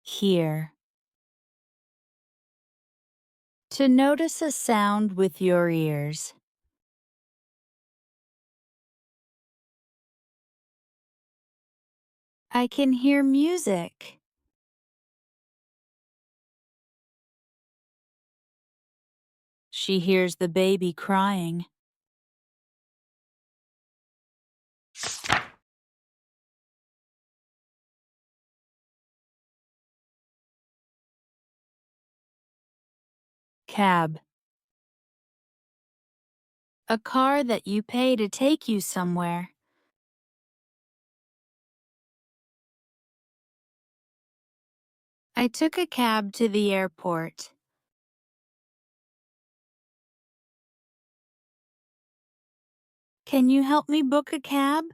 Hear. To notice a sound with your ears. I can hear music. She hears the baby crying. Cab. A car that you pay to take you somewhere. I took a cab to the airport. Can you help me book a cab?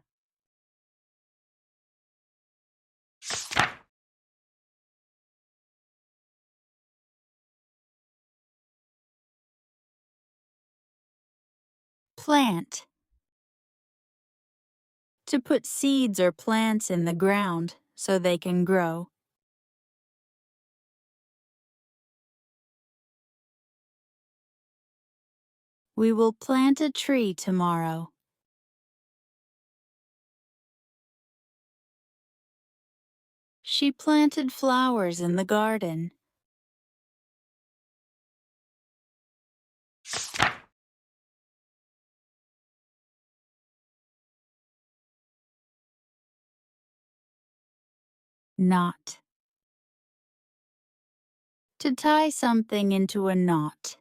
Plant. To put seeds or plants in the ground so they can grow. We will plant a tree tomorrow. She planted flowers in the garden. Knot. To tie something into a knot.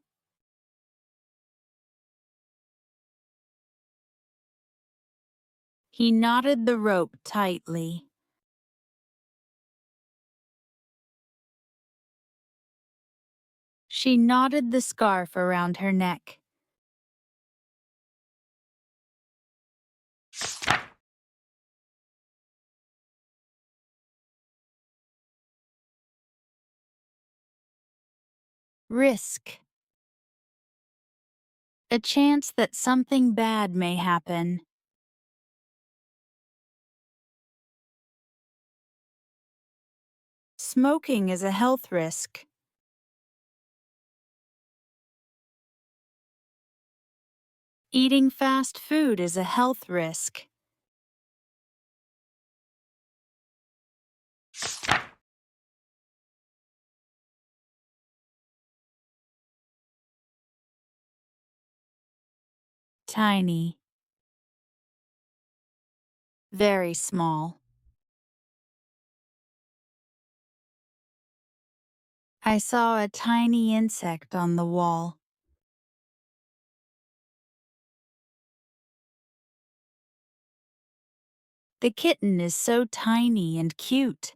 He knotted the rope tightly. She knotted the scarf around her neck. Risk. A chance that something bad may happen. Smoking is a health risk. Eating fast food is a health risk. Tiny. Very small. I saw a tiny insect on the wall. The kitten is so tiny and cute.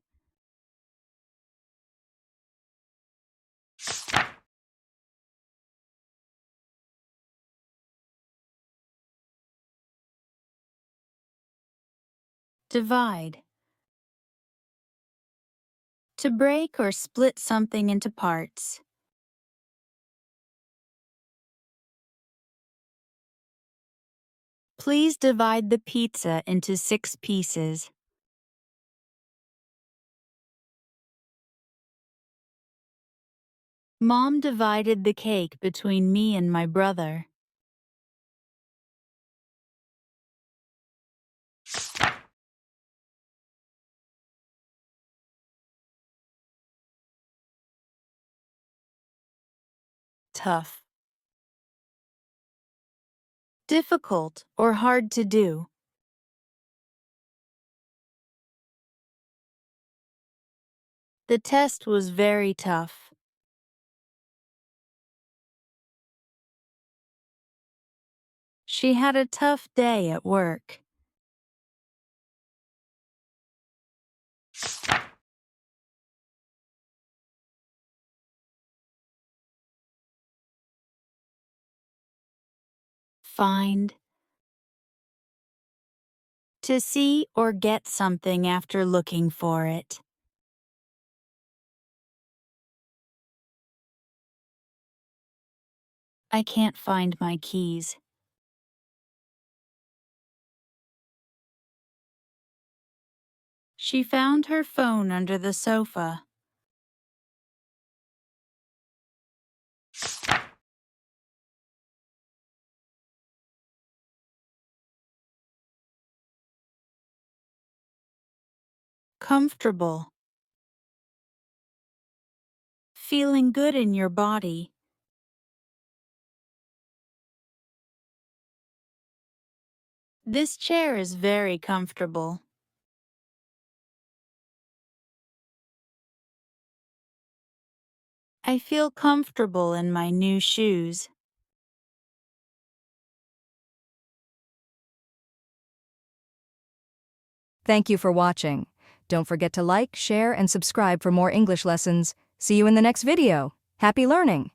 Divide. To break or split something into parts. Please divide the pizza into 6 pieces. Mom divided the cake between me and my brother. Tough. Difficult or hard to do. The test was very tough. She had a tough day at work. Find. To see or get something after looking for it. I can't find my keys. She found her phone under the sofa. Comfortable. Feeling good in your body. This chair is very comfortable. I feel comfortable in my new shoes. Thank you for watching. Don't forget to like, share, and subscribe for more English lessons. See you in the next video. Happy learning!